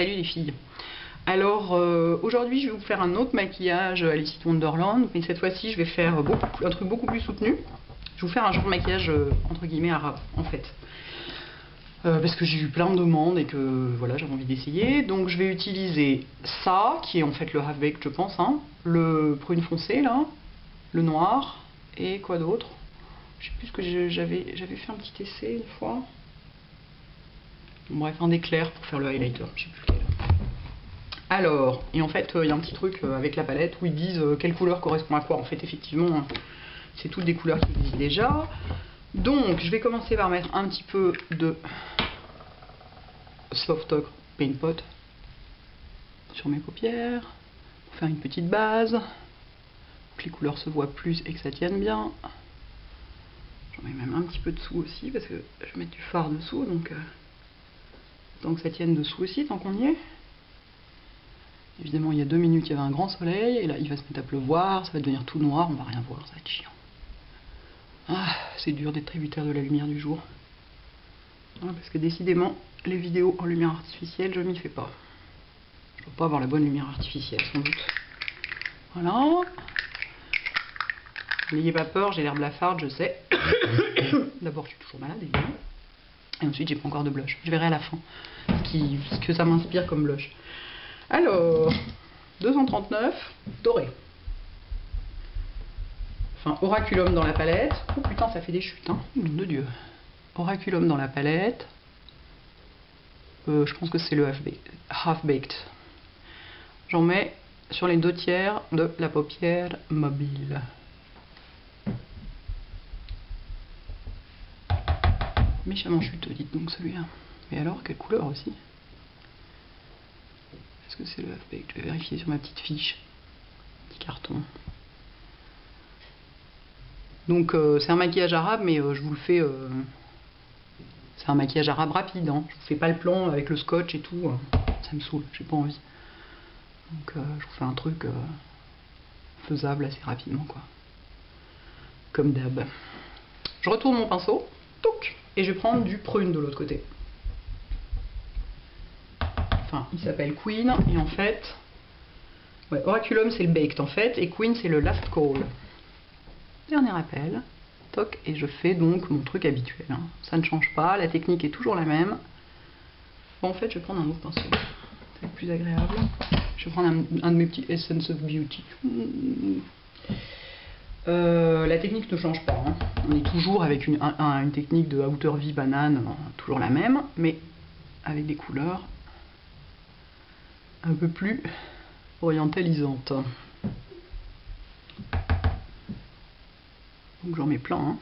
Salut les filles. Alors aujourd'hui je vais vous faire un autre maquillage Alice in Wonderland, mais cette fois-ci je vais faire un truc beaucoup plus soutenu. Je vais vous faire un genre de maquillage entre guillemets arabe en fait. Parce que j'ai eu plein de demandes et que voilà, j'avais envie d'essayer. Donc je vais utiliser ça, qui est en fait le half baked je pense, hein, le prune foncé là, le noir, et quoi d'autre. Je sais plus ce que j'avais fait un petit essai une fois. Bon, bref, un d'éclair pour faire le highlighter, je sais plus lequel. Alors, et en fait, il y a un petit truc avec la palette où ils disent quelle couleur correspond à quoi. En fait, effectivement, c'est toutes des couleurs qui existent déjà. Donc, je vais commencer par mettre un petit peu de Soft Ochre Paint Pot sur mes paupières pour faire une petite base, pour que les couleurs se voient plus et que ça tienne bien. J'en mets même un petit peu dessous aussi parce que je vais mettre du fard dessous, donc tant que ça tienne dessous aussi, tant qu'on y est. Évidemment, il y a 2 minutes, il y avait un grand soleil, et là, il va se mettre à pleuvoir, ça va devenir tout noir, on va rien voir, ça va être chiant. Ah, c'est dur d'être tributaire de la lumière du jour. Voilà, parce que décidément, les vidéos en lumière artificielle, je m'y fais pas. Je dois pas avoir la bonne lumière artificielle, sans doute. Voilà. N'ayez pas peur, j'ai l'air blafarde, je sais. D'abord, je suis toujours malade, évidemment. Et ensuite, j'ai pas encore de blush. Je verrai à la fin ce que ça m'inspire comme blush. Alors, 239, doré. Enfin, Oraculum dans la palette. Oh putain, ça fait des chutes, hein. Nom de Dieu. Oraculum dans la palette. Je pense que c'est le half baked. J'en mets sur les 2 tiers de la paupière mobile. Méchamment chuteux, dites donc celui-là. Et alors, quelle couleur aussi? Est-ce que c'est le half baked? Je vais vérifier sur ma petite fiche. Petit carton. Donc c'est un maquillage arabe, mais je vous le fais... c'est un maquillage arabe rapide, hein. Je vous fais pas le plan avec le scotch et tout. Ça me saoule, j'ai pas envie. Donc je vous fais un truc faisable assez rapidement, quoi. Comme d'hab. Je retourne mon pinceau. Touc, et je vais prendre du prune de l'autre côté. Enfin, il s'appelle Queen, et en fait... Ouais, Oraculum c'est le baked en fait, et Queen c'est le last call. Dernier appel, toc, et je fais donc mon truc habituel, hein. Ça ne change pas, la technique est toujours la même. Bon, en fait, je vais prendre un autre pinceau, c'est plus agréable. Je vais prendre un de mes petits Essence of Beauty. La technique ne change pas, hein. On est toujours avec une technique de Outer V banane, toujours la même, mais avec des couleurs un peu plus orientalisantes. Donc j'en mets plein, hein.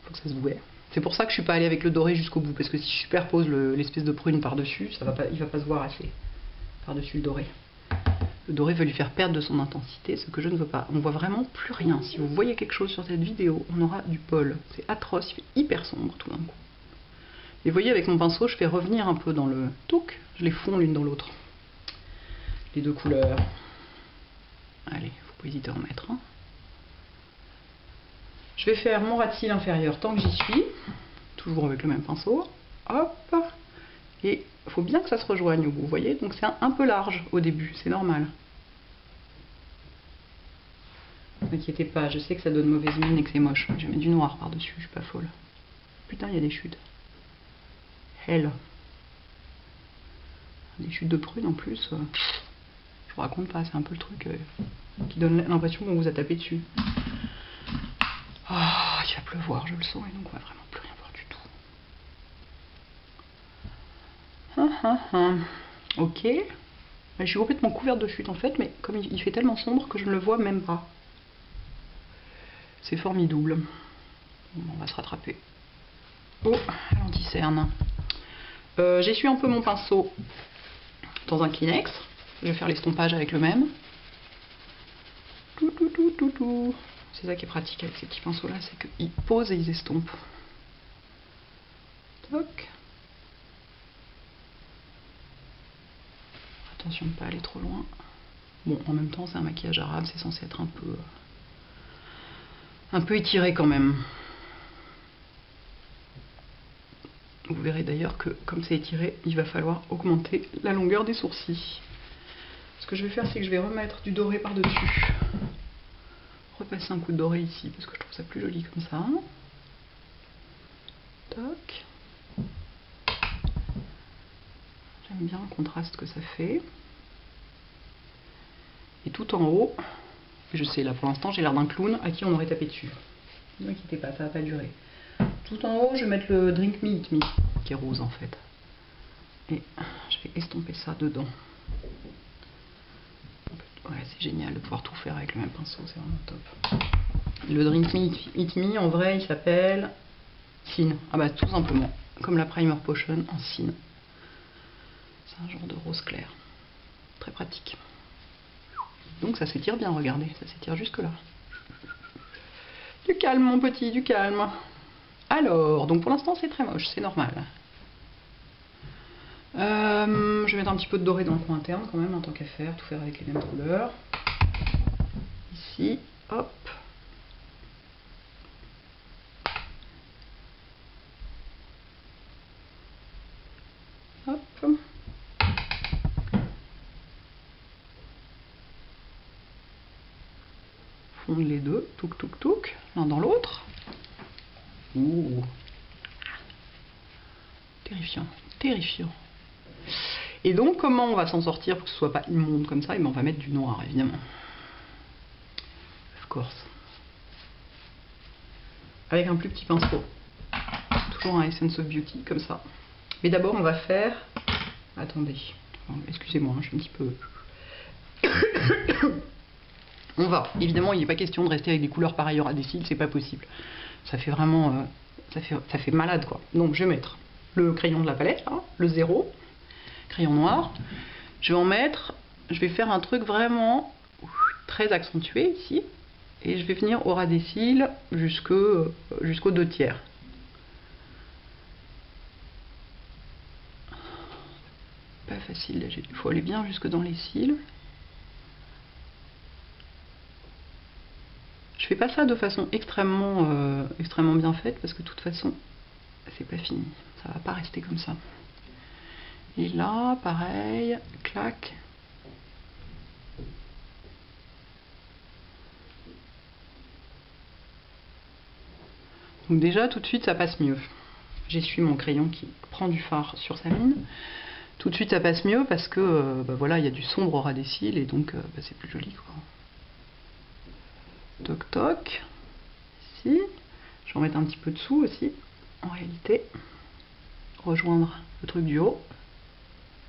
Faut que ça se voie. C'est pour ça que je suis pas allée avec le doré jusqu'au bout, parce que si je superpose l'espèce de prune par-dessus, il va pas se voir assez par-dessus le doré. Le doré veut lui faire perdre de son intensité, ce que je ne veux pas. On voit vraiment plus rien. Si vous voyez quelque chose sur cette vidéo, on aura du pol. C'est atroce, il fait hyper sombre tout d'un coup. Et vous voyez, avec mon pinceau, je fais revenir un peu dans le touc, je les fonds l'une dans l'autre. Les 2 couleurs. Allez, faut pas hésiter à en mettre, hein. Je vais faire mon ras de cils inférieur tant que j'y suis, toujours avec le même pinceau. Hop, et il faut bien que ça se rejoigne au bout, vous voyez, donc c'est un peu large au début, c'est normal. Ne vous inquiétez pas, je sais que ça donne mauvaise mine et que c'est moche. Je vais mettre du noir par-dessus, je suis pas folle. Putain, il y a des chutes. Hell. Des chutes de prune en plus. Je vous raconte pas, c'est un peu le truc qui donne l'impression qu'on vous a tapé dessus. Oh, il va pleuvoir, je le sens, et donc on va vraiment plus rien voir du tout. Ok. Je suis complètement couverte de chute en fait, mais comme il fait tellement sombre que je ne le vois même pas. C'est formidable. Bon, on va se rattraper. Oh, l'anti-cerne. J'essuie un peu mon pinceau dans un Kleenex. Je vais faire l'estompage avec le même. Tout. C'est ça qui est pratique avec ces petits pinceaux là, c'est qu'ils posent et ils estompent. Toc. Attention de ne pas aller trop loin. Bon, en même temps, c'est un maquillage arabe, c'est censé être un peu étiré quand même. Vous verrez d'ailleurs que comme c'est étiré, il va falloir augmenter la longueur des sourcils. Ce que je vais faire, c'est que je vais remettre du doré par-dessus. Repasser un coup de doré ici, parce que je trouve ça plus joli comme ça. Toc. J'aime bien le contraste que ça fait. Et tout en haut, je sais là pour l'instant j'ai l'air d'un clown à qui on aurait tapé dessus. Ne vous inquiétez pas, ça va pas durer. Tout en haut, je vais mettre le Drink Me Eat Me, qui est rose en fait. Et je vais estomper ça dedans. Ouais, c'est génial de pouvoir tout faire avec le même pinceau, c'est vraiment top. Le Drink Me Eat Me, en vrai, il s'appelle Sin. Ah bah tout simplement, comme la Primer Potion en Sin. C'est un genre de rose clair. Très pratique. Donc ça s'étire bien, regardez, ça s'étire jusque là. Du calme mon petit, du calme. Alors, donc pour l'instant c'est très moche, c'est normal. Je vais mettre un petit peu de doré dans le coin interne quand même, en tant qu'à faire, tout faire avec les mêmes couleurs. Ici, hop. Hop. Fondre les deux, touk touk touk, l'un dans l'autre. Ouh. Terrifiant, terrifiant. Et donc, comment on va s'en sortir pour que ce soit pas immonde comme ça? Et bien, on va mettre du noir, évidemment. Of course. Avec un plus petit pinceau. Toujours un Essence of Beauty, comme ça. Mais d'abord, on va faire... Attendez. Excusez-moi, je suis un petit peu... On va. Évidemment, il n'est pas question de rester avec des couleurs pareilles au ras des cils, c'est pas possible. Ça fait vraiment... ça fait malade, quoi. Donc, je vais mettre le crayon de la palette, là, le 0. Crayon noir. Je vais en mettre... Je vais faire un truc vraiment très accentué, ici. Et je vais venir au ras des cils jusqu'aux 2/3. Pas facile, il faut aller bien jusque dans les cils. Je fais pas ça de façon extrêmement bien faite parce que de toute façon c'est pas fini, ça va pas rester comme ça. Et là pareil, clac. Donc déjà tout de suite ça passe mieux. J'essuie mon crayon qui prend du fard sur sa mine. Tout de suite ça passe mieux parce que bah voilà, il y a du sombre au ras des cils et donc bah, c'est plus joli quoi. Toc toc. Ici. Je vais en mettre un petit peu dessous aussi, en réalité. Rejoindre le truc du haut.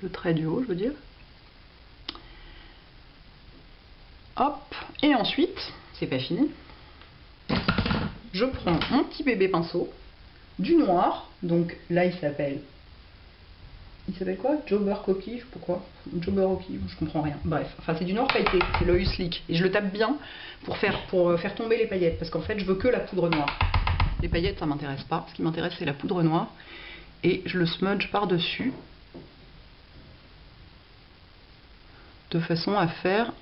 Le trait du haut, je veux dire. Hop. Et ensuite, c'est pas fini. Je prends mon petit bébé pinceau. Du noir. Donc là, il s'appelle... Il s'appelle quoi? Jobber Cookie, je sais pas quoi. Jobber Cookie, je comprends rien. Bref, enfin c'est du noir pailleté, c'est l'œil slick. Et je le tape bien pour faire tomber les paillettes. Parce qu'en fait, je veux que la poudre noire. Les paillettes, ça m'intéresse pas. Ce qui m'intéresse, c'est la poudre noire. Et je le smudge par-dessus. De façon à faire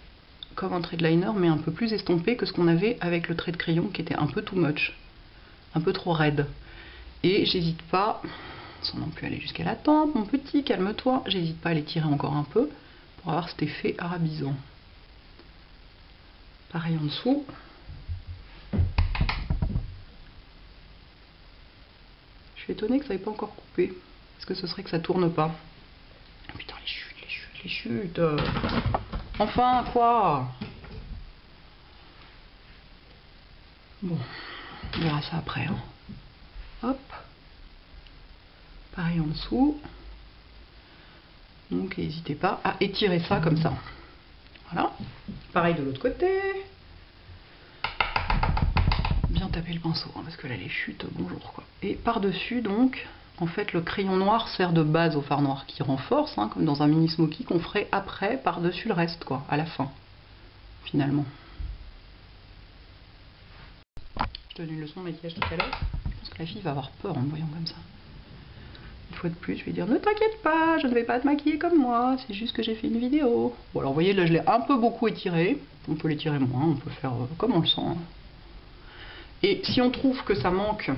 comme un trait de liner, mais un peu plus estompé que ce qu'on avait avec le trait de crayon qui était un peu too much. Un peu trop raide. Et j'hésite pas... sans non plus aller jusqu'à la tempe, mon petit, calme-toi. J'hésite pas à l'étirer encore un peu pour avoir cet effet arabisant. Pareil en dessous. Je suis étonnée que ça n'ait pas encore coupé. Est-ce que ce serait que ça tourne pas? Oh, putain, les chutes, les chutes, les chutes. Enfin, quoi? Bon, on verra ça après. Hein. Hop. Pareil en dessous. Donc n'hésitez pas à étirer ça comme ça. Voilà. Pareil de l'autre côté. Bien taper le pinceau, hein, parce que là les chutes, bonjour quoi. Et par-dessus donc, en fait le crayon noir sert de base au fard noir qui renforce, hein, comme dans un mini smoky qu'on ferait après par-dessus le reste quoi, à la fin, finalement. Je te donne une leçon de maquillage tout à l'heure. Je pense que la fille va avoir peur en me voyant comme ça. Une fois de plus, je vais dire ne t'inquiète pas, je ne vais pas te maquiller comme moi, c'est juste que j'ai fait une vidéo. Bon alors vous voyez là je l'ai un peu beaucoup étiré, on peut l'étirer moins, on peut faire comme on le sent. Hein. Et si on trouve que ça manque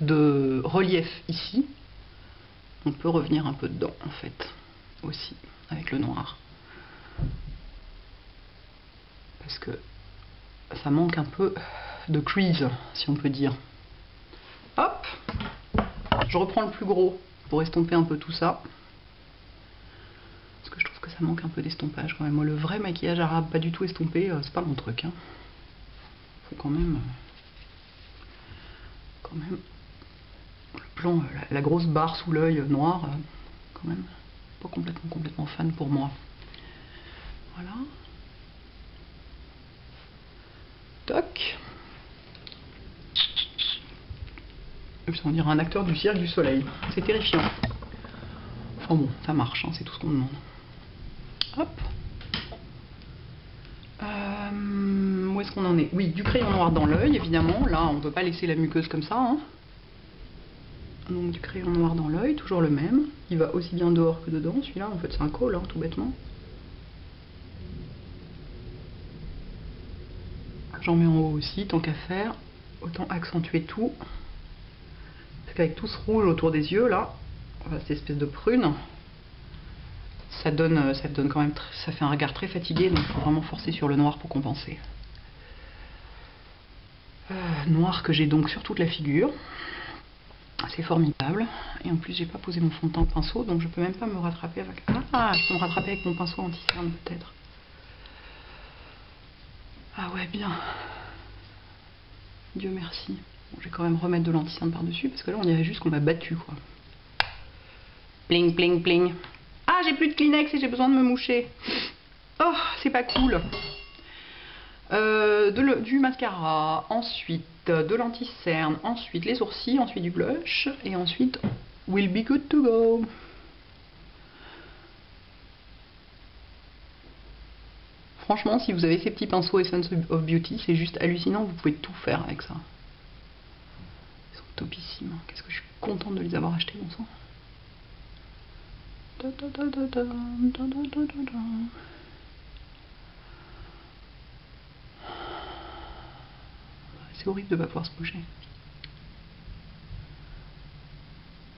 de relief ici, on peut revenir un peu dedans en fait, aussi, avec le noir. Parce que ça manque un peu de crease, si on peut dire. Hop, je reprends le plus gros pour estomper un peu tout ça. Parce que je trouve que ça manque un peu d'estompage quand même. Moi, le vrai maquillage arabe, pas du tout estompé, c'est pas mon truc. Hein. Faut quand même le plan, la grosse barre sous l'œil noir, quand même pas complètement fan pour moi. Voilà. Toc. On dirait un acteur du Cirque du Soleil. C'est terrifiant. Enfin bon, ça marche, hein, c'est tout ce qu'on demande. Hop. Où est-ce qu'on en est? Oui, du crayon noir dans l'œil, évidemment. Là, on ne peut pas laisser la muqueuse comme ça. Hein. Donc du crayon noir dans l'œil, toujours le même. Il va aussi bien dehors que dedans. Celui-là, en fait, c'est un col, hein, tout bêtement. J'en mets en haut aussi, tant qu'à faire. Autant accentuer tout. Parce qu'avec tout ce rouge autour des yeux, là, cette espèce de prune, ça donne quand même, ça fait un regard très fatigué, donc il faut vraiment forcer sur le noir pour compenser. Noir que j'ai donc sur toute la figure. C'est formidable. Et en plus, j'ai pas posé mon fond de teint au pinceau, donc je peux même pas me rattraper avec... Ah, je peux me rattraper avec mon pinceau anti-cerne peut-être. Ah ouais, bien. Dieu merci. Bon, je vais quand même remettre de l'anti-cerne par-dessus, parce que là, on dirait juste qu'on m'a battu, quoi. Pling, pling, pling. Ah, j'ai plus de Kleenex et j'ai besoin de me moucher. Oh, c'est pas cool. Du mascara, ensuite de l'anti-cerne, ensuite les sourcils, ensuite du blush, et ensuite we'll be good to go. Franchement, si vous avez ces petits pinceaux Essence of Beauty, c'est juste hallucinant, vous pouvez tout faire avec ça. Ils sont topissimes. Qu'est-ce que je suis contente de les avoir achetés, bon sang. C'est horrible de ne pas pouvoir se moucher.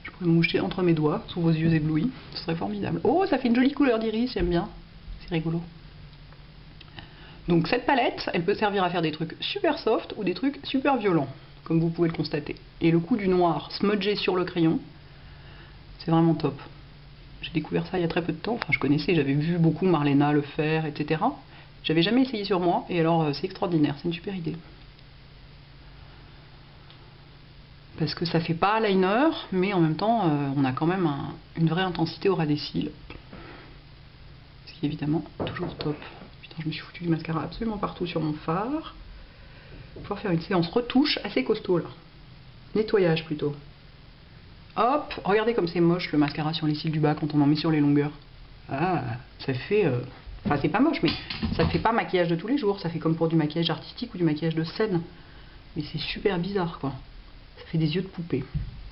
Je pourrais me moucher entre mes doigts, sous vos yeux éblouis. Ce serait formidable. Oh, ça fait une jolie couleur d'iris, j'aime bien. C'est rigolo. Donc cette palette, elle peut servir à faire des trucs super soft ou des trucs super violents, comme vous pouvez le constater. Et le coup du noir smudgé sur le crayon, c'est vraiment top. J'ai découvert ça il y a très peu de temps. Enfin, je connaissais, j'avais vu beaucoup Marlena le faire, etc. J'avais jamais essayé sur moi, et alors c'est extraordinaire, c'est une super idée. Parce que ça fait pas liner, mais en même temps, on a quand même une vraie intensité au ras des cils. Ce qui est évidemment toujours top. Putain, je me suis foutu du mascara absolument partout sur mon fard. Pour pouvoir faire une séance retouche assez costaud là. Nettoyage plutôt. Hop, regardez comme c'est moche le mascara sur les cils du bas quand on en met sur les longueurs. Ah, ça fait... Enfin, c'est pas moche, mais ça fait pas maquillage de tous les jours. Ça fait comme pour du maquillage artistique ou du maquillage de scène. Mais c'est super bizarre, quoi. Ça fait des yeux de poupée.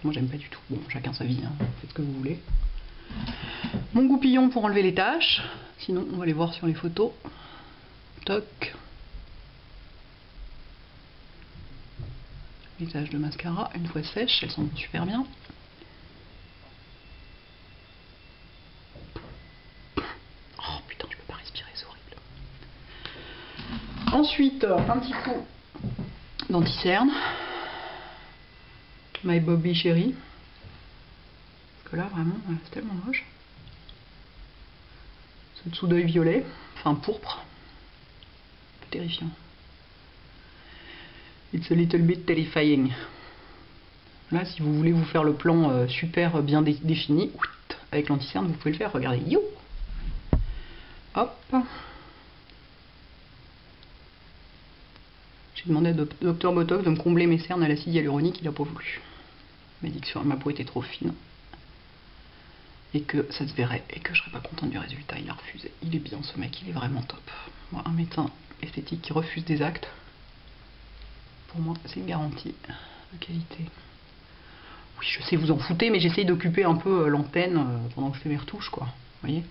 Moi, j'aime pas du tout. Bon, chacun sa vie, hein. Faites ce que vous voulez. Mon goupillon pour enlever les taches. Sinon, on va les voir sur les photos. Toc. Les taches de mascara, une fois sèches, elles sont super bien. Oh putain, je peux pas respirer, c'est horrible. Ensuite, un petit coup d'anti-cerne. My Bobby Chérie. Parce que là, vraiment, c'est tellement moche. Ce dessous d'œil violet, enfin pourpre. Un peu terrifiant. It's a little bit terrifying. Là, si vous voulez vous faire le plan super bien défini, avec l'anti-cerne, vous pouvez le faire. Regardez, you. Hop. J'ai demandé à Dr Botox de me combler mes cernes à l'acide hyaluronique, il n'a pas voulu. Il m'a dit que sur ma peau était trop fine et que ça se verrait et que je serais pas contente du résultat. Il a refusé. Il est bien ce mec, il est vraiment top. Moi, un médecin esthétique qui refuse des actes, pour moi, c'est une garantie de qualité. Oui, je sais, vous en foutez, mais j'essaye d'occuper un peu l'antenne pendant que je fais mes retouches, quoi. Vous voyez?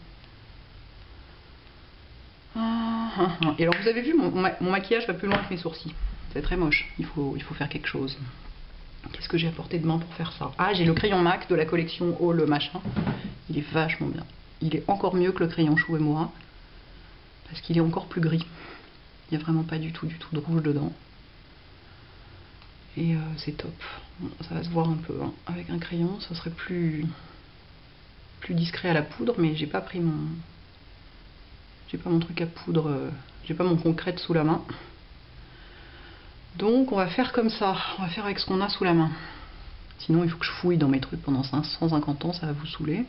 Et alors, vous avez vu, mon maquillage va plus loin que mes sourcils. C'est très moche. Il faut faire quelque chose. Qu'est-ce que j'ai à portée de main pour faire ça? Ah, j'ai le crayon MAC de la collection All machin. Il est vachement bien. Il est encore mieux que le crayon Shu Uemura parce qu'il est encore plus gris. Il n'y a vraiment pas du tout de rouge dedans. Et c'est top. Bon, ça va se voir un peu hein. Avec un crayon, ça serait plus discret à la poudre, mais j'ai pas pris mon truc à poudre, j'ai pas mon concrète sous la main. Donc on va faire comme ça, on va faire avec ce qu'on a sous la main. Sinon il faut que je fouille dans mes trucs pendant 150 ans, ça va vous saouler.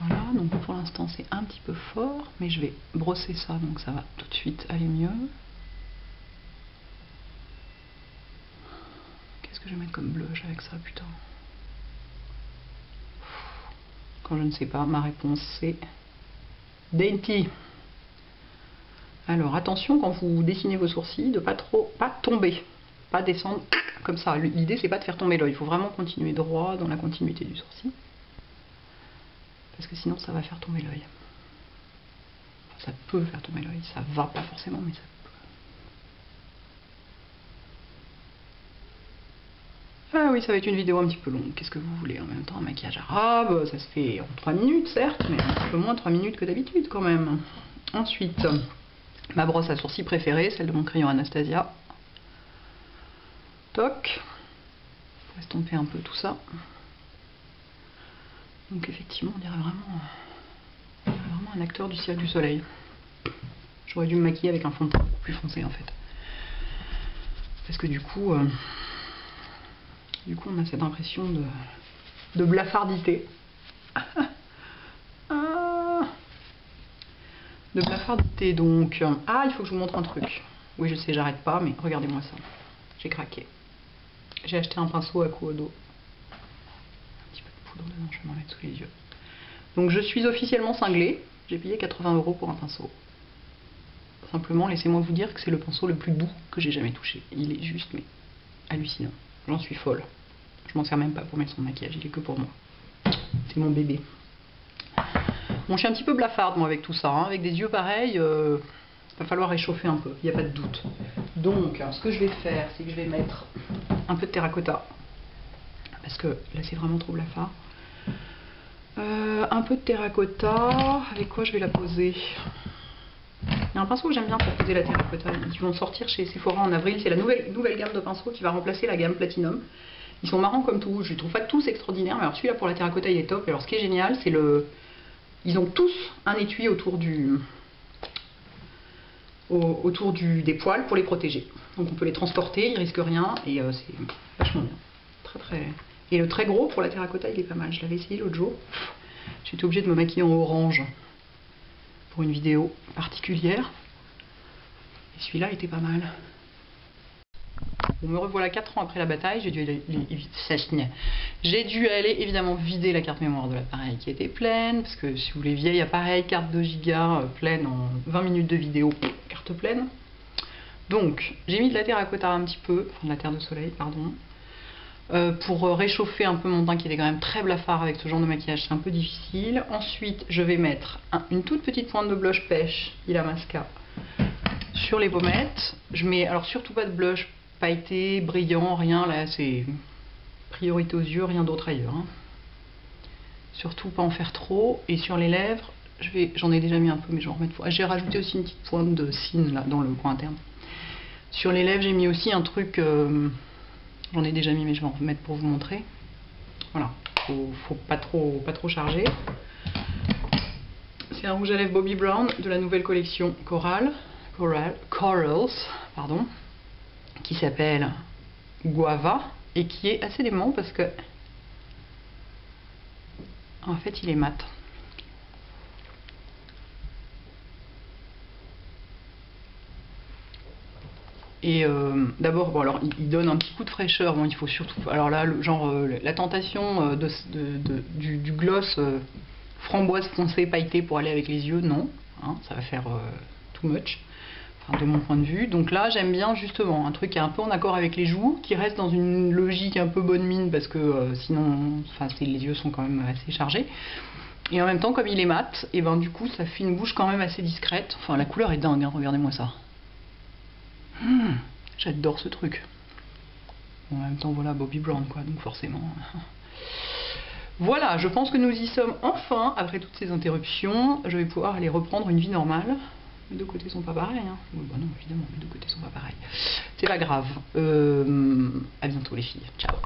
Voilà, donc pour l'instant c'est un petit peu fort, mais je vais brosser ça, donc ça va tout de suite aller mieux. Qu'est-ce que je vais mettre comme blush avec ça, putain? Quand je ne sais pas, ma réponse c'est Dainty. Alors attention quand vous dessinez vos sourcils, de pas tomber, pas descendre comme ça. L'idée c'est pas de faire tomber l'œil, il faut vraiment continuer droit dans la continuité du sourcil. Parce que sinon ça va faire tomber l'œil. Enfin, ça peut faire tomber l'œil, ça va pas forcément, mais ça peut. Ah oui, ça va être une vidéo un petit peu longue, qu'est-ce que vous voulez? En même temps, un maquillage arabe, ça se fait en 3 minutes certes, mais un peu moins 3 minutes que d'habitude quand même. Ensuite, ma brosse à sourcils préférée, celle de mon crayon Anastasia. Toc. On va estomper un peu tout ça. Donc effectivement, on dirait vraiment un acteur du Cirque du Soleil. J'aurais dû me maquiller avec un fond de teint plus foncé en fait. Parce que du coup on a cette impression de blafardité. De blafardité donc. Ah, il faut que je vous montre un truc. Oui, je sais, j'arrête pas, mais regardez-moi ça. J'ai craqué. J'ai acheté un pinceau à Kuodo. Un petit peu de poudre dedans, je vais m'en mettre sous les yeux. Donc je suis officiellement cinglée. J'ai payé 80 € pour un pinceau. Simplement, laissez-moi vous dire que c'est le pinceau le plus doux que j'ai jamais touché. Il est juste, mais hallucinant. J'en suis folle. Je m'en sers même pas pour mettre son maquillage, il est que pour moi. C'est mon bébé. Bon, je suis un petit peu blafarde moi avec tout ça, hein. Avec des yeux pareils, va falloir réchauffer un peu, il n'y a pas de doute. Donc, ce que je vais faire, c'est que je vais mettre un peu de terracotta, parce que là c'est vraiment trop blafard. Un peu de terracotta, avec quoi je vais la poser? Il y a un pinceau que j'aime bien pour poser la terracotta, ils vont sortir chez Sephora en avril, c'est la nouvelle gamme de pinceaux qui va remplacer la gamme Platinum. Ils sont marrants comme tout, je les trouve pas tous extraordinaires, mais alors celui-là pour la terracotta il est top. Et alors ce qui est génial, c'est ils ont tous un étui autour des poils pour les protéger. Donc on peut les transporter, ils risquent rien et c'est vachement bien. Très. Et le très gros pour la terracotta il est pas mal. Je l'avais essayé l'autre jour. J'étais obligée de me maquiller en orange pour une vidéo particulière. Et celui-là était pas mal. Bon, me revoilà 4 ans après la bataille, j'ai dû aller évidemment vider la carte mémoire de l'appareil qui était pleine, parce que si vous voulez vieille appareil, carte 2 Go pleine en 20 minutes de vidéo, carte pleine. Donc j'ai mis de la terracotta un petit peu, enfin de la terre de soleil, pardon, pour réchauffer un peu mon teint qui était quand même très blafard avec ce genre de maquillage, c'est un peu difficile. Ensuite je vais mettre une toute petite pointe de blush pêche, Illamasqua, sur les pommettes. Je mets alors surtout pas de blush pailleté, brillant, rien, là c'est priorité aux yeux, rien d'autre ailleurs. Hein. Surtout pas en faire trop. Et sur les lèvres, j'en ai déjà mis un peu, mais je vais en remettre. J'ai rajouté aussi une petite pointe de cine là dans le coin interne. Sur les lèvres, j'ai mis aussi un truc, j'en ai déjà mis, mais je vais en remettre pour vous montrer. Voilà, faut pas trop charger. C'est un rouge à lèvres Bobbi Brown de la nouvelle collection Corals, pardon, qui s'appelle Guava et qui est assez dément parce que en fait il est mat. Et d'abord, bon, alors il donne un petit coup de fraîcheur. Bon, il faut surtout, alors là, la tentation du gloss framboise foncée pailleté pour aller avec les yeux, non, hein, ça va faire too much. Enfin, de mon point de vue. Donc là j'aime bien justement un truc qui est un peu en accord avec les joues, qui reste dans une logique un peu bonne mine parce que sinon enfin, les yeux sont quand même assez chargés. Et en même temps comme il est mat, et ben du coup ça fait une bouche quand même assez discrète. Enfin la couleur est dingue, hein, regardez-moi ça. J'adore ce truc. En même temps, voilà, Bobby Brown, quoi, donc forcément. Voilà, je pense que nous y sommes enfin, après toutes ces interruptions. Je vais pouvoir aller reprendre une vie normale. Les deux côtés sont pas pareils, hein. Oui, bah non, évidemment, les deux côtés sont pas pareils. C'est pas grave. À bientôt les filles. Ciao.